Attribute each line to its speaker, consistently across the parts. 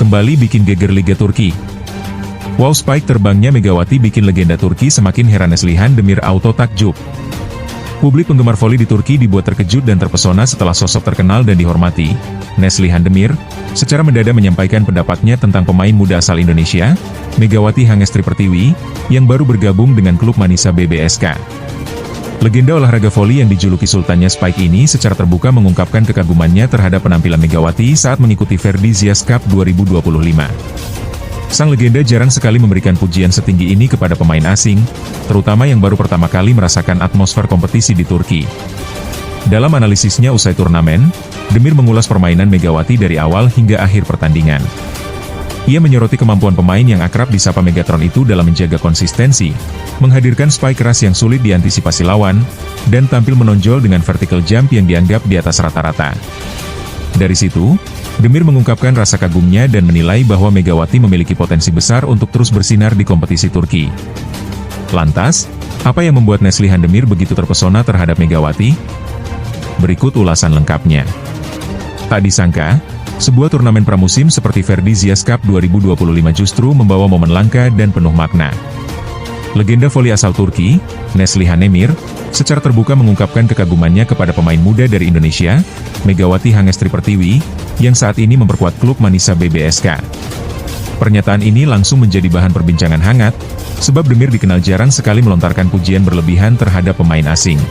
Speaker 1: kembali bikin geger Liga Turki. Wow, spike terbangnya Megawati bikin legenda Turki semakin heran. Neslihan Demir auto takjub. Publik penggemar voli di Turki dibuat terkejut dan terpesona setelah sosok terkenal dan dihormati, Neslihan Demir, secara mendadak menyampaikan pendapatnya tentang pemain muda asal Indonesia, Megawati Hangestri Pertiwi, yang baru bergabung dengan klub Manisa BBSK. Legenda olahraga voli yang dijuluki Sultannya Spike ini secara terbuka mengungkapkan kekagumannya terhadap penampilan Megawati saat mengikuti Ferdi Zias Cup 2025. Sang legenda jarang sekali memberikan pujian setinggi ini kepada pemain asing, terutama yang baru pertama kali merasakan atmosfer kompetisi di Turki. Dalam analisisnya usai turnamen, Demir mengulas permainan Megawati dari awal hingga akhir pertandingan. Ia menyoroti kemampuan pemain yang akrab disapa Megatron itu dalam menjaga konsistensi, menghadirkan spike keras yang sulit diantisipasi lawan, dan tampil menonjol dengan vertical jump yang dianggap di atas rata-rata. Dari situ, Demir mengungkapkan rasa kagumnya dan menilai bahwa Megawati memiliki potensi besar untuk terus bersinar di kompetisi Turki. Lantas, apa yang membuat Neslihan Demir begitu terpesona terhadap Megawati? Berikut ulasan lengkapnya. Tak disangka, sebuah turnamen pramusim seperti Ferdi Zias Cup 2025 justru membawa momen langka dan penuh makna. Legenda voli asal Turki, Neslihan Demir, secara terbuka mengungkapkan kekagumannya kepada pemain muda dari Indonesia, Megawati Hangestri Pertiwi, yang saat ini memperkuat klub Manisa BBSK. Pernyataan ini langsung menjadi bahan perbincangan hangat, sebab Demir dikenal jarang sekali melontarkan pujian berlebihan terhadap pemain asing.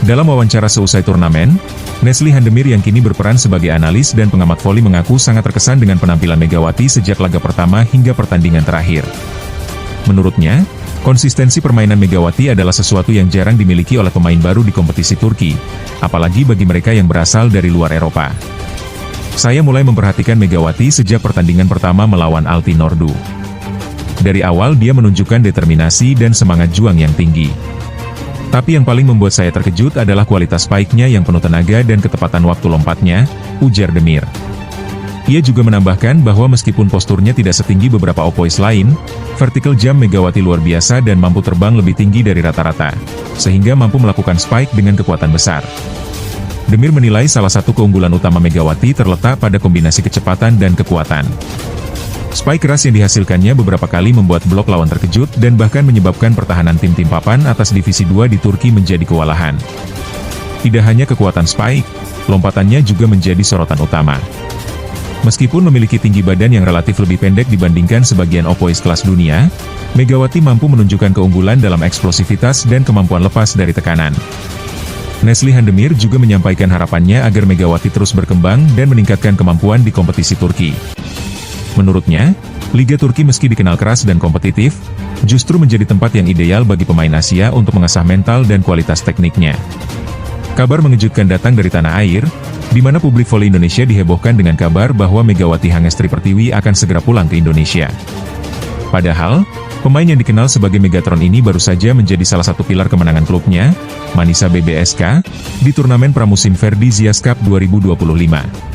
Speaker 1: Dalam wawancara seusai turnamen, Neslihan Demir yang kini berperan sebagai analis dan pengamat voli mengaku sangat terkesan dengan penampilan Megawati sejak laga pertama hingga pertandingan terakhir. Menurutnya, konsistensi permainan Megawati adalah sesuatu yang jarang dimiliki oleh pemain baru di kompetisi Turki, apalagi bagi mereka yang berasal dari luar Eropa. Saya mulai memperhatikan Megawati sejak pertandingan pertama melawan Altin Ordu. Dari awal dia menunjukkan determinasi dan semangat juang yang tinggi. Tapi yang paling membuat saya terkejut adalah kualitas spike-nya yang penuh tenaga dan ketepatan waktu lompatnya, ujar Demir. Ia juga menambahkan bahwa meskipun posturnya tidak setinggi beberapa opois lain, vertical jump Megawati luar biasa dan mampu terbang lebih tinggi dari rata-rata, sehingga mampu melakukan spike dengan kekuatan besar. Demir menilai salah satu keunggulan utama Megawati terletak pada kombinasi kecepatan dan kekuatan. Spike keras yang dihasilkannya beberapa kali membuat blok lawan terkejut dan bahkan menyebabkan pertahanan tim-tim papan atas Divisi 2 di Turki menjadi kewalahan. Tidak hanya kekuatan spike, lompatannya juga menjadi sorotan utama. Meskipun memiliki tinggi badan yang relatif lebih pendek dibandingkan sebagian opois kelas dunia, Megawati mampu menunjukkan keunggulan dalam eksplosivitas dan kemampuan lepas dari tekanan. Neslihan Demir juga menyampaikan harapannya agar Megawati terus berkembang dan meningkatkan kemampuan di kompetisi Turki. Menurutnya, Liga Turki meski dikenal keras dan kompetitif, justru menjadi tempat yang ideal bagi pemain Asia untuk mengasah mental dan kualitas tekniknya. Kabar mengejutkan datang dari tanah air, di mana publik voli Indonesia dihebohkan dengan kabar bahwa Megawati Hangestri Pertiwi akan segera pulang ke Indonesia. Padahal, pemain yang dikenal sebagai Megatron ini baru saja menjadi salah satu pilar kemenangan klubnya, Manisa BBSK, di turnamen pramusim Ferdi Zias Cup 2025.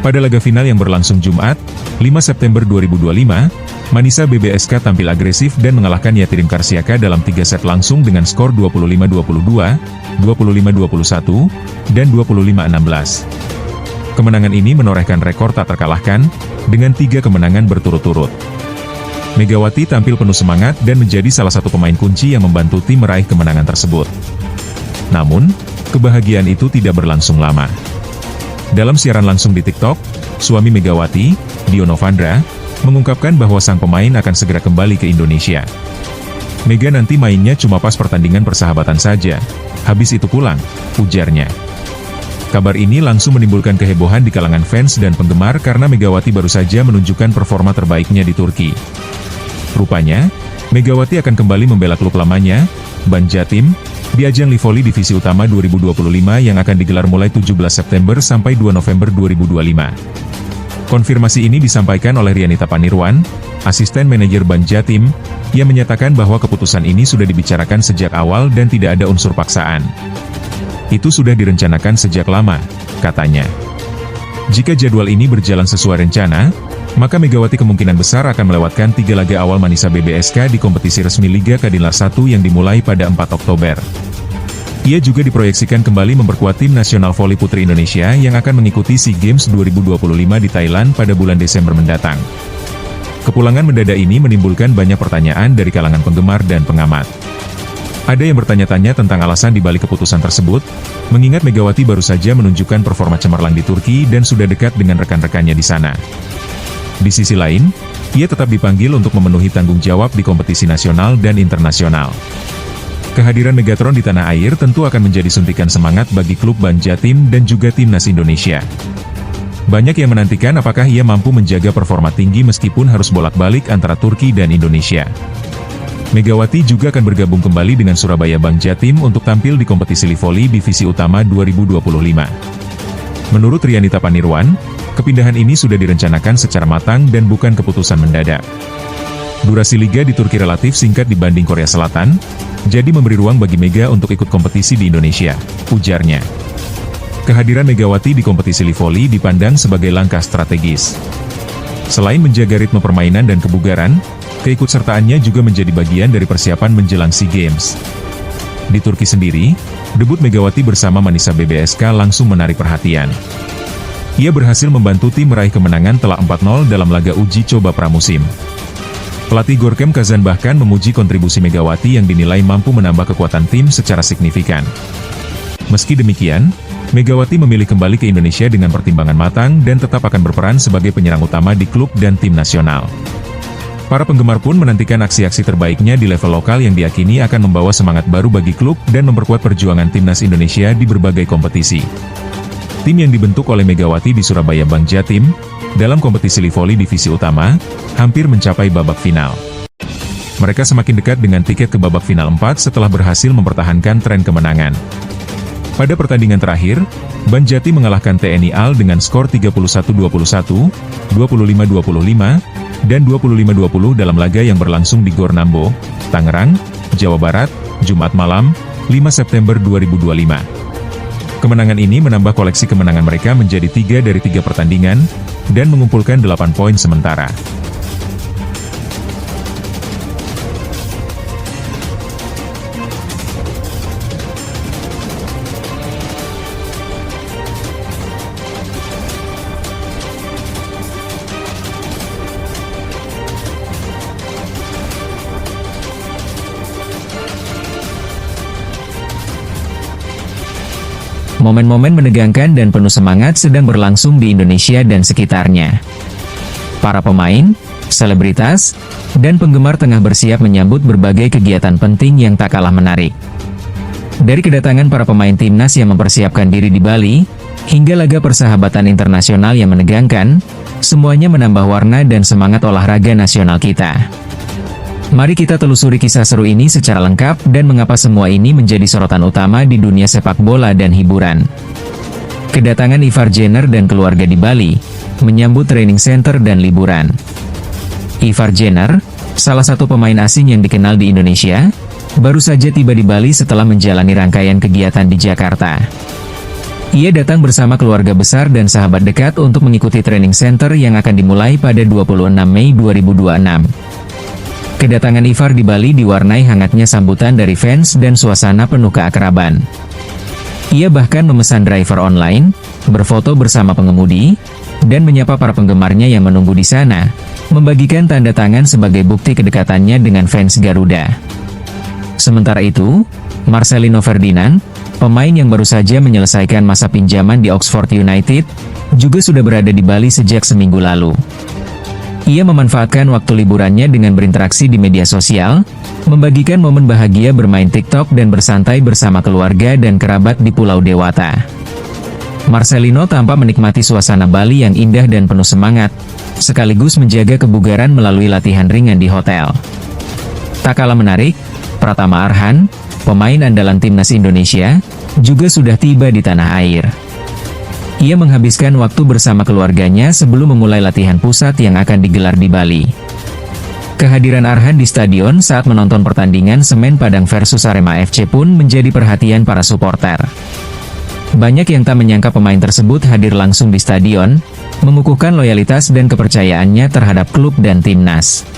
Speaker 1: Pada laga final yang berlangsung Jumat, 5 September 2025, Manisa BBSK tampil agresif dan mengalahkan Yatirim Karsiaka dalam 3 set langsung dengan skor 25-22, 25-21, dan 25-16. Kemenangan ini menorehkan rekor tak terkalahkan, dengan 3 kemenangan berturut-turut. Megawati tampil penuh semangat dan menjadi salah satu pemain kunci yang membantu tim meraih kemenangan tersebut. Namun, kebahagiaan itu tidak berlangsung lama. Dalam siaran langsung di TikTok, suami Megawati, Dio Novandra, mengungkapkan bahwa sang pemain akan segera kembali ke Indonesia. Mega nanti mainnya cuma pas pertandingan persahabatan saja, habis itu pulang, ujarnya. Kabar ini langsung menimbulkan kehebohan di kalangan fans dan penggemar karena Megawati baru saja menunjukkan performa terbaiknya di Turki. Rupanya, Megawati akan kembali membela klub lamanya, Banjatim, di ajang Livoli Divisi Utama 2025 yang akan digelar mulai 17 September sampai 2 November 2025. Konfirmasi ini disampaikan oleh Rianita Panirwan, asisten manajer Banjatim, yang menyatakan bahwa keputusan ini sudah dibicarakan sejak awal dan tidak ada unsur paksaan. Itu sudah direncanakan sejak lama, katanya. Jika jadwal ini berjalan sesuai rencana, maka Megawati kemungkinan besar akan melewatkan 3 laga awal Manisa BBSK di kompetisi resmi Liga Kadinlar 1 yang dimulai pada 4 Oktober. Ia juga diproyeksikan kembali memperkuat tim nasional voli putri Indonesia yang akan mengikuti SEA Games 2025 di Thailand pada bulan Desember mendatang. Kepulangan mendadak ini menimbulkan banyak pertanyaan dari kalangan penggemar dan pengamat. Ada yang bertanya-tanya tentang alasan di balik keputusan tersebut, mengingat Megawati baru saja menunjukkan performa cemerlang di Turki dan sudah dekat dengan rekan-rekannya di sana. Di sisi lain, ia tetap dipanggil untuk memenuhi tanggung jawab di kompetisi nasional dan internasional. Kehadiran Megatron di tanah air tentu akan menjadi suntikan semangat bagi klub Ban Jatim dan juga timnas Indonesia. Banyak yang menantikan apakah ia mampu menjaga performa tinggi meskipun harus bolak-balik antara Turki dan Indonesia. Megawati juga akan bergabung kembali dengan Surabaya Bank Jatim untuk tampil di kompetisi Livoli Divisi Utama 2025. Menurut Rianita Panirwan, kepindahan ini sudah direncanakan secara matang dan bukan keputusan mendadak. Durasi liga di Turki relatif singkat dibanding Korea Selatan, jadi memberi ruang bagi Mega untuk ikut kompetisi di Indonesia, ujarnya. Kehadiran Megawati di kompetisi Livoli dipandang sebagai langkah strategis. Selain menjaga ritme permainan dan kebugaran, keikutsertaannya juga menjadi bagian dari persiapan menjelang SEA Games. Di Turki sendiri, debut Megawati bersama Manisa BBSK langsung menarik perhatian. Ia berhasil membantu tim meraih kemenangan telak 4-0 dalam laga uji coba pramusim. Pelatih Gorkem Kazan bahkan memuji kontribusi Megawati yang dinilai mampu menambah kekuatan tim secara signifikan. Meski demikian, Megawati memilih kembali ke Indonesia dengan pertimbangan matang dan tetap akan berperan sebagai penyerang utama di klub dan tim nasional. Para penggemar pun menantikan aksi-aksi terbaiknya di level lokal yang diyakini akan membawa semangat baru bagi klub dan memperkuat perjuangan timnas Indonesia di berbagai kompetisi. Tim yang dibentuk oleh Megawati di Surabaya Bank Jatim, dalam kompetisi Livoli Divisi Utama, hampir mencapai babak final. Mereka semakin dekat dengan tiket ke babak final 4 setelah berhasil mempertahankan tren kemenangan. Pada pertandingan terakhir, Ban Jatim mengalahkan TNI AL dengan skor 31-21, 25-25, dan 25-20 dalam laga yang berlangsung di Gor Nambo, Tangerang, Jawa Barat, Jumat malam, 5 September 2025. Kemenangan ini menambah koleksi kemenangan mereka menjadi 3 dari 3 pertandingan, dan mengumpulkan 8 poin sementara.
Speaker 2: Momen-momen menegangkan dan penuh semangat sedang berlangsung di Indonesia dan sekitarnya. Para pemain, selebritas, dan penggemar tengah bersiap menyambut berbagai kegiatan penting yang tak kalah menarik. Dari kedatangan para pemain timnas yang mempersiapkan diri di Bali, hingga laga persahabatan internasional yang menegangkan, semuanya menambah warna dan semangat olahraga nasional kita. Mari kita telusuri kisah seru ini secara lengkap dan mengapa semua ini menjadi sorotan utama di dunia sepak bola dan hiburan. Kedatangan Ivar Jenner dan keluarga di Bali, menyambut training center dan liburan. Ivar Jenner, salah satu pemain asing yang dikenal di Indonesia, baru saja tiba di Bali setelah menjalani rangkaian kegiatan di Jakarta. Ia datang bersama keluarga besar dan sahabat dekat untuk mengikuti training center yang akan dimulai pada 26 Mei 2026. Kedatangan Ivar di Bali diwarnai hangatnya sambutan dari fans dan suasana penuh keakraban. Ia bahkan memesan driver online, berfoto bersama pengemudi, dan menyapa para penggemarnya yang menunggu di sana, membagikan tanda tangan sebagai bukti kedekatannya dengan fans Garuda. Sementara itu, Marcelino Ferdinand, pemain yang baru saja menyelesaikan masa pinjaman di Oxford United, juga sudah berada di Bali sejak seminggu lalu. Ia memanfaatkan waktu liburannya dengan berinteraksi di media sosial, membagikan momen bahagia bermain TikTok dan bersantai bersama keluarga dan kerabat di Pulau Dewata. Marcelino tampak menikmati suasana Bali yang indah dan penuh semangat, sekaligus menjaga kebugaran melalui latihan ringan di hotel. Tak kalah menarik, Pratama Arhan, pemain andalan timnas Indonesia, juga sudah tiba di tanah air. Ia menghabiskan waktu bersama keluarganya sebelum memulai latihan pusat yang akan digelar di Bali. Kehadiran Arhan di stadion saat menonton pertandingan Semen Padang versus Arema FC pun menjadi perhatian para supporter. Banyak yang tak menyangka pemain tersebut hadir langsung di stadion, mengukuhkan loyalitas dan kepercayaannya terhadap klub dan timnas.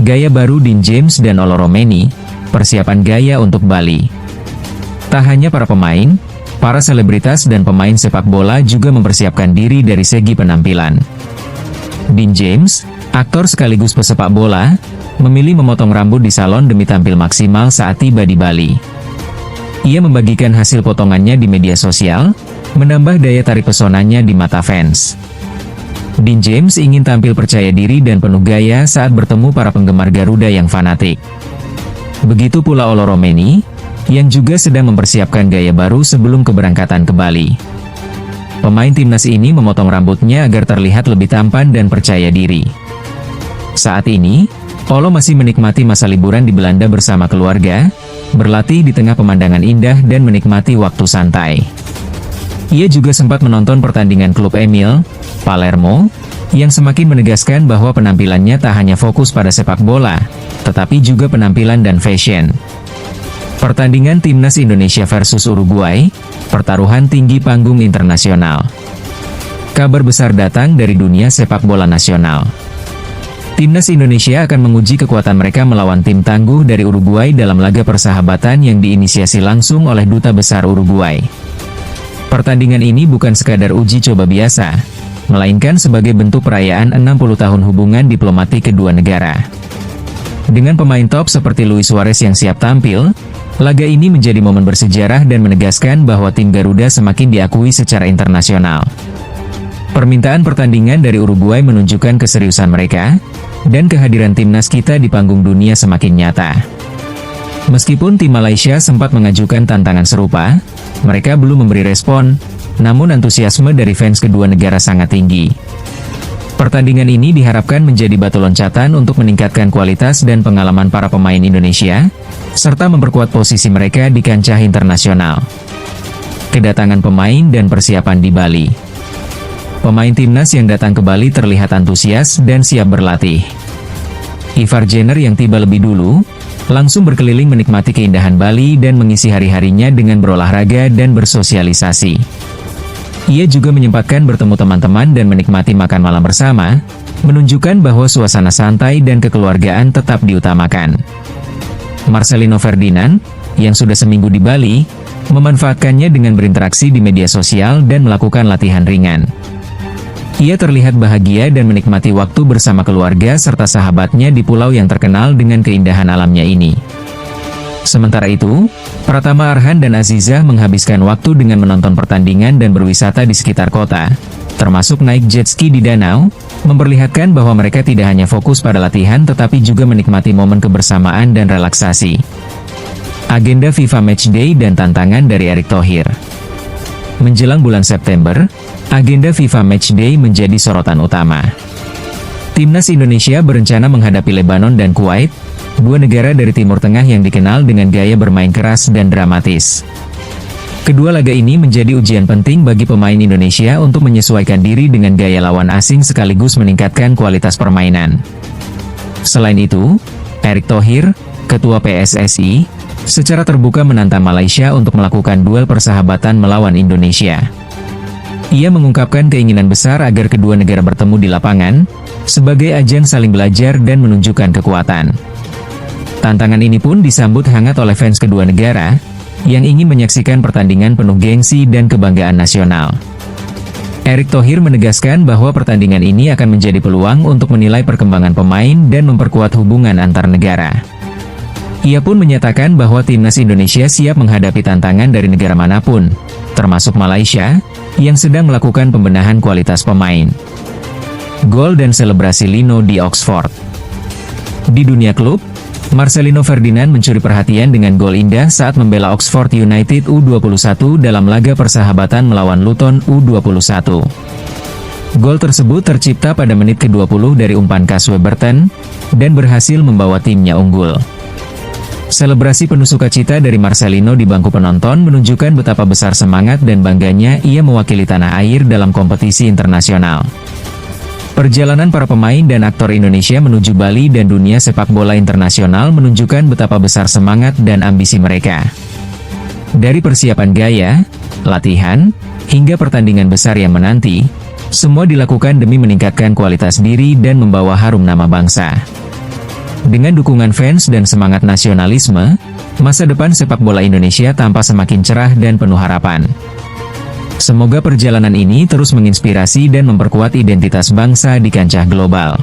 Speaker 2: Gaya baru Dean James dan Olo Romeni, persiapan gaya untuk Bali. Tak hanya para pemain, para selebritas dan pemain sepak bola juga mempersiapkan diri dari segi penampilan. Dean James, aktor sekaligus pesepak bola, memilih memotong rambut di salon demi tampil maksimal saat tiba di Bali. Ia membagikan hasil potongannya di media sosial, menambah daya tarik pesonanya di mata fans. Dean James ingin tampil percaya diri dan penuh gaya saat bertemu para penggemar Garuda yang fanatik. Begitu pula Olo Romeni, yang juga sedang mempersiapkan gaya baru sebelum keberangkatan ke Bali. Pemain timnas ini memotong rambutnya agar terlihat lebih tampan dan percaya diri. Saat ini, Olo masih menikmati masa liburan di Belanda bersama keluarga, berlatih di tengah pemandangan indah dan menikmati waktu santai. Ia juga sempat menonton pertandingan klub Emil, Palermo, yang semakin menegaskan bahwa penampilannya tak hanya fokus pada sepak bola, tetapi juga penampilan dan fashion. Pertandingan Timnas Indonesia versus Uruguay, pertaruhan tinggi panggung internasional. Kabar besar datang dari dunia sepak bola nasional. Timnas Indonesia akan menguji kekuatan mereka melawan tim tangguh dari Uruguay dalam laga persahabatan yang diinisiasi langsung oleh Duta Besar Uruguay. Pertandingan ini bukan sekadar uji coba biasa, melainkan sebagai bentuk perayaan 60 tahun hubungan diplomatik kedua negara. Dengan pemain top seperti Luis Suarez yang siap tampil, laga ini menjadi momen bersejarah dan menegaskan bahwa tim Garuda semakin diakui secara internasional. Permintaan pertandingan dari Uruguay menunjukkan keseriusan mereka, dan kehadiran timnas kita di panggung dunia semakin nyata. Meskipun tim Malaysia sempat mengajukan tantangan serupa, mereka belum memberi respon, namun antusiasme dari fans kedua negara sangat tinggi. Pertandingan ini diharapkan menjadi batu loncatan untuk meningkatkan kualitas dan pengalaman para pemain Indonesia, serta memperkuat posisi mereka di kancah internasional. Kedatangan pemain dan persiapan di Bali. Pemain timnas yang datang ke Bali terlihat antusias dan siap berlatih. Ivar Jenner yang tiba lebih dulu, langsung berkeliling menikmati keindahan Bali dan mengisi hari-harinya dengan berolahraga dan bersosialisasi. Ia juga menyempatkan bertemu teman-teman dan menikmati makan malam bersama, menunjukkan bahwa suasana santai dan kekeluargaan tetap diutamakan. Marcelino Ferdinand, yang sudah seminggu di Bali, memanfaatkannya dengan berinteraksi di media sosial dan melakukan latihan ringan. Ia terlihat bahagia dan menikmati waktu bersama keluarga serta sahabatnya di pulau yang terkenal dengan keindahan alamnya ini. Sementara itu, Pratama Arhan dan Azizah menghabiskan waktu dengan menonton pertandingan dan berwisata di sekitar kota, termasuk naik jet ski di danau, memperlihatkan bahwa mereka tidak hanya fokus pada latihan tetapi juga menikmati momen kebersamaan dan relaksasi. Agenda FIFA Matchday dan tantangan dari Erick Thohir. Menjelang bulan September, agenda FIFA Matchday menjadi sorotan utama. Timnas Indonesia berencana menghadapi Lebanon dan Kuwait, dua negara dari Timur Tengah yang dikenal dengan gaya bermain keras dan dramatis. Kedua laga ini menjadi ujian penting bagi pemain Indonesia untuk menyesuaikan diri dengan gaya lawan asing sekaligus meningkatkan kualitas permainan. Selain itu, Erick Thohir, Ketua PSSI, secara terbuka menantang Malaysia untuk melakukan duel persahabatan melawan Indonesia. Ia mengungkapkan keinginan besar agar kedua negara bertemu di lapangan, sebagai ajang saling belajar dan menunjukkan kekuatan. Tantangan ini pun disambut hangat oleh fans kedua negara, yang ingin menyaksikan pertandingan penuh gengsi dan kebanggaan nasional. Erick Thohir menegaskan bahwa pertandingan ini akan menjadi peluang untuk menilai perkembangan pemain dan memperkuat hubungan antar negara. Ia pun menyatakan bahwa timnas Indonesia siap menghadapi tantangan dari negara manapun, termasuk Malaysia, yang sedang melakukan pembenahan kualitas pemain. Gol dan selebrasi Lino di Oxford. Di dunia klub, Marcelino Ferdinand mencuri perhatian dengan gol indah saat membela Oxford United U21 dalam laga persahabatan melawan Luton U21. Gol tersebut tercipta pada menit ke-20 dari umpan khas Weberton, dan berhasil membawa timnya unggul. Selebrasi penuh sukacita dari Marcelino di bangku penonton menunjukkan betapa besar semangat dan bangganya ia mewakili tanah air dalam kompetisi internasional. Perjalanan para pemain dan aktor Indonesia menuju Bali dan dunia sepak bola internasional menunjukkan betapa besar semangat dan ambisi mereka. Dari persiapan gaya, latihan, hingga pertandingan besar yang menanti, semua dilakukan demi meningkatkan kualitas diri dan membawa harum nama bangsa. Dengan dukungan fans dan semangat nasionalisme, masa depan sepak bola Indonesia tampak semakin cerah dan penuh harapan. Semoga perjalanan ini terus menginspirasi dan memperkuat identitas bangsa di kancah global.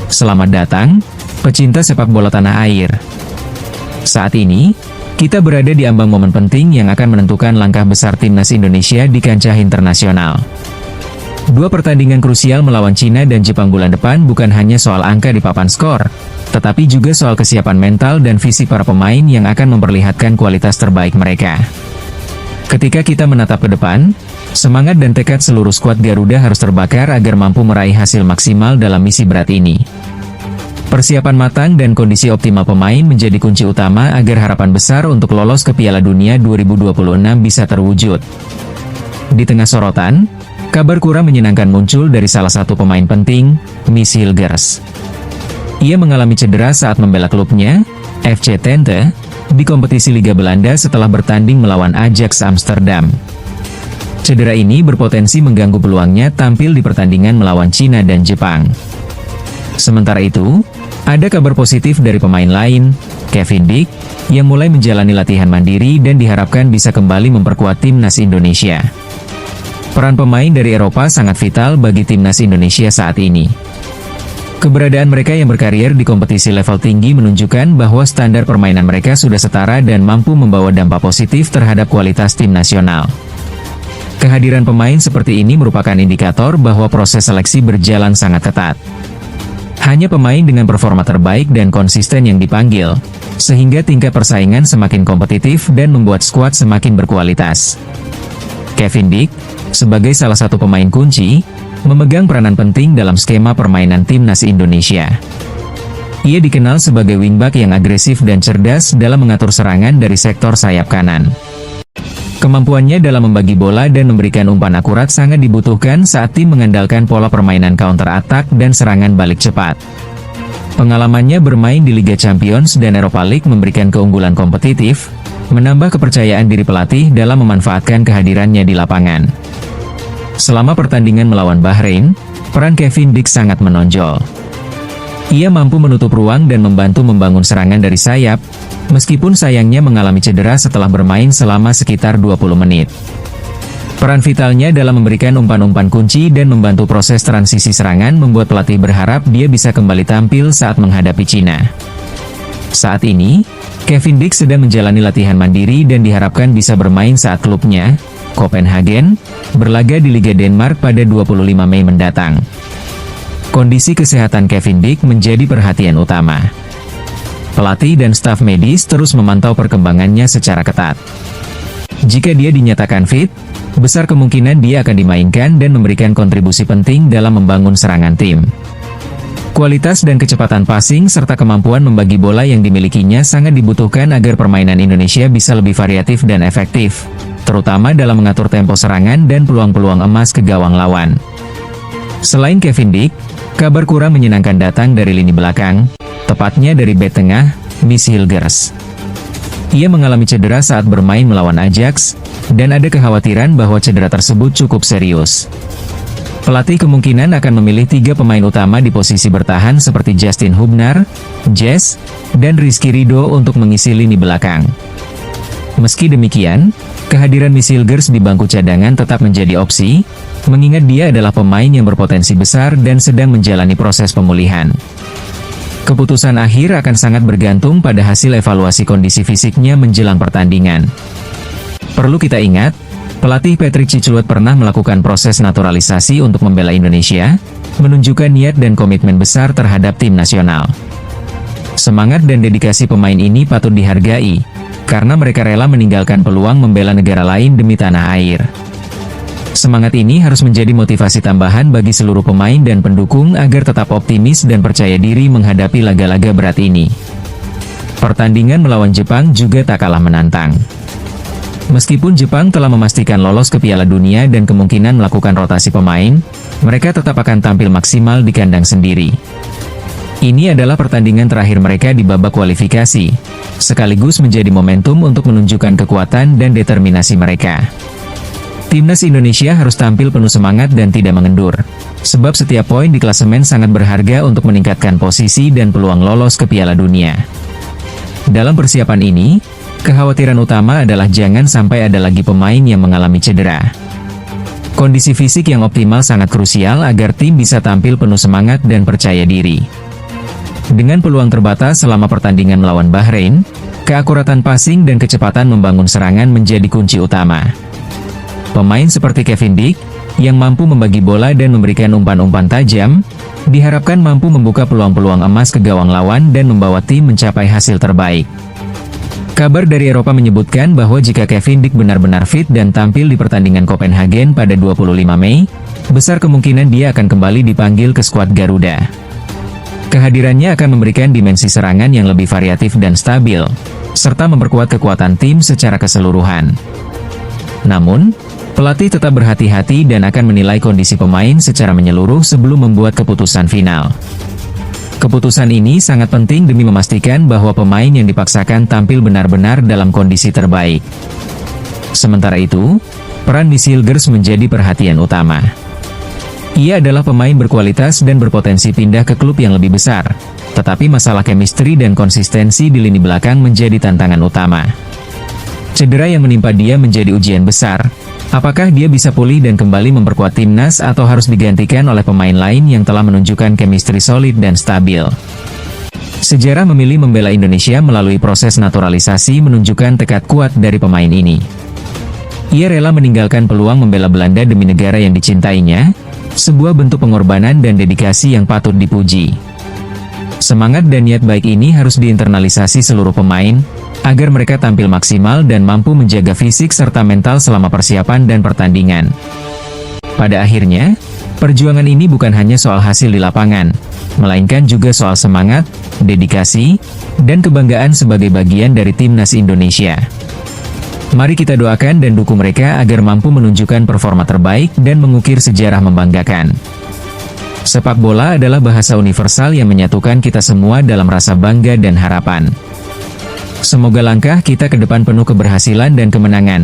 Speaker 2: Selamat datang, pecinta sepak bola tanah air. Saat ini, kita berada di ambang momen penting yang akan menentukan langkah besar timnas Indonesia di kancah internasional. Dua pertandingan krusial melawan Cina dan Jepang bulan depan bukan hanya soal angka di papan skor, tetapi juga soal kesiapan mental dan visi para pemain yang akan memperlihatkan kualitas terbaik mereka. Ketika kita menatap ke depan, semangat dan tekad seluruh skuad Garuda harus terbakar agar mampu meraih hasil maksimal dalam misi berat ini. Persiapan matang dan kondisi optimal pemain menjadi kunci utama agar harapan besar untuk lolos ke Piala Dunia 2026 bisa terwujud. Di tengah sorotan, kabar kurang menyenangkan muncul dari salah satu pemain penting, Mies Hilgers. Ia mengalami cedera saat membela klubnya, FC Twente, di kompetisi Liga Belanda setelah bertanding melawan Ajax Amsterdam. Cedera ini berpotensi mengganggu peluangnya tampil di pertandingan melawan Cina dan Jepang. Sementara itu, ada kabar positif dari pemain lain, Kevin Dick, yang mulai menjalani latihan mandiri dan diharapkan bisa kembali memperkuat timnas Indonesia. Peran pemain dari Eropa sangat vital bagi timnas Indonesia saat ini. Keberadaan mereka yang berkarier di kompetisi level tinggi menunjukkan bahwa standar permainan mereka sudah setara dan mampu membawa dampak positif terhadap kualitas tim nasional. Kehadiran pemain seperti ini merupakan indikator bahwa proses seleksi berjalan sangat ketat. Hanya pemain dengan performa terbaik dan konsisten yang dipanggil, sehingga tingkat persaingan semakin kompetitif dan membuat skuad semakin berkualitas. Kevin Dick, sebagai salah satu pemain kunci, memegang peranan penting dalam skema permainan timnas Indonesia. Ia dikenal sebagai wingback yang agresif dan cerdas dalam mengatur serangan dari sektor sayap kanan. Kemampuannya dalam membagi bola dan memberikan umpan akurat sangat dibutuhkan saat tim mengandalkan pola permainan counter-attack dan serangan balik cepat. Pengalamannya bermain di Liga Champions dan Europa League memberikan keunggulan kompetitif, menambah kepercayaan diri pelatih dalam memanfaatkan kehadirannya di lapangan. Selama pertandingan melawan Bahrain, peran Kevin Dick sangat menonjol. Ia mampu menutup ruang dan membantu membangun serangan dari sayap, meskipun sayangnya mengalami cedera setelah bermain selama sekitar 20 menit. Peran vitalnya dalam memberikan umpan-umpan kunci dan membantu proses transisi serangan membuat pelatih berharap dia bisa kembali tampil saat menghadapi Cina. Saat ini, Kevin Dick sedang menjalani latihan mandiri dan diharapkan bisa bermain saat klubnya, Copenhagen, berlaga di Liga Denmark pada 25 Mei mendatang. Kondisi kesehatan Kevin Dick menjadi perhatian utama. Pelatih dan staf medis terus memantau perkembangannya secara ketat. Jika dia dinyatakan fit, besar kemungkinan dia akan dimainkan dan memberikan kontribusi penting dalam membangun serangan tim. Kualitas dan kecepatan passing serta kemampuan membagi bola yang dimilikinya sangat dibutuhkan agar permainan Indonesia bisa lebih variatif dan efektif, terutama dalam mengatur tempo serangan dan peluang-peluang emas ke gawang lawan. Selain Kevin Dick, kabar kurang menyenangkan datang dari lini belakang, tepatnya dari bek tengah, Mies Hilgers. Ia mengalami cedera saat bermain melawan Ajax, dan ada kekhawatiran bahwa cedera tersebut cukup serius. Pelatih kemungkinan akan memilih 3 pemain utama di posisi bertahan seperti Justin Hubner, Jess, dan Rizky Ridho untuk mengisi lini belakang. Meski demikian, kehadiran Mies Hilgers di bangku cadangan tetap menjadi opsi, mengingat dia adalah pemain yang berpotensi besar dan sedang menjalani proses pemulihan. Keputusan akhir akan sangat bergantung pada hasil evaluasi kondisi fisiknya menjelang pertandingan. Perlu kita ingat, pelatih Patrick Cicluet pernah melakukan proses naturalisasi untuk membela Indonesia, menunjukkan niat dan komitmen besar terhadap tim nasional. Semangat dan dedikasi pemain ini patut dihargai, karena mereka rela meninggalkan peluang membela negara lain demi tanah air. Semangat ini harus menjadi motivasi tambahan bagi seluruh pemain dan pendukung agar tetap optimis dan percaya diri menghadapi laga-laga berat ini. Pertandingan melawan Jepang juga tak kalah menantang. Meskipun Jepang telah memastikan lolos ke Piala Dunia dan kemungkinan melakukan rotasi pemain, mereka tetap akan tampil maksimal di kandang sendiri. Ini adalah pertandingan terakhir mereka di babak kualifikasi, sekaligus menjadi momentum untuk menunjukkan kekuatan dan determinasi mereka. Timnas Indonesia harus tampil penuh semangat dan tidak mengendur, Sebab setiap poin di klasemen sangat berharga untuk meningkatkan posisi dan peluang lolos ke Piala Dunia. Dalam persiapan ini, kekhawatiran utama adalah jangan sampai ada lagi pemain yang mengalami cedera. Kondisi fisik yang optimal sangat krusial agar tim bisa tampil penuh semangat dan percaya diri. Dengan peluang terbatas selama pertandingan melawan Bahrain, keakuratan passing dan kecepatan membangun serangan menjadi kunci utama. Pemain seperti Kevin Dick, yang mampu membagi bola dan memberikan umpan-umpan tajam, diharapkan mampu membuka peluang-peluang emas ke gawang lawan dan membawa tim mencapai hasil terbaik. Kabar dari Eropa menyebutkan bahwa jika Kevin Dick benar-benar fit dan tampil di pertandingan Copenhagen pada 25 Mei, besar kemungkinan dia akan kembali dipanggil ke skuad Garuda. Kehadirannya akan memberikan dimensi serangan yang lebih variatif dan stabil, serta memperkuat kekuatan tim secara keseluruhan. Namun, pelatih tetap berhati-hati dan akan menilai kondisi pemain secara menyeluruh sebelum membuat keputusan final. Keputusan ini sangat penting demi memastikan bahwa pemain yang dipaksakan tampil benar-benar dalam kondisi terbaik. Sementara itu, peran Michels menjadi perhatian utama. Ia adalah pemain berkualitas dan berpotensi pindah ke klub yang lebih besar, tetapi masalah chemistry dan konsistensi di lini belakang menjadi tantangan utama. Cedera yang menimpa dia menjadi ujian besar. Apakah dia bisa pulih dan kembali memperkuat timnas atau harus digantikan oleh pemain lain yang telah menunjukkan chemistry solid dan stabil? Sejarah memilih membela Indonesia melalui proses naturalisasi menunjukkan tekad kuat dari pemain ini. Ia rela meninggalkan peluang membela Belanda demi negara yang dicintainya, sebuah bentuk pengorbanan dan dedikasi yang patut dipuji. Semangat dan niat baik ini harus diinternalisasi seluruh pemain, agar mereka tampil maksimal dan mampu menjaga fisik serta mental selama persiapan dan pertandingan. Pada akhirnya, perjuangan ini bukan hanya soal hasil di lapangan, melainkan juga soal semangat, dedikasi, dan kebanggaan sebagai bagian dari timnas Indonesia. Mari kita doakan dan dukung mereka agar mampu menunjukkan performa terbaik dan mengukir sejarah membanggakan. Sepak bola adalah bahasa universal yang menyatukan kita semua dalam rasa bangga dan harapan. Semoga langkah kita ke depan penuh keberhasilan dan kemenangan.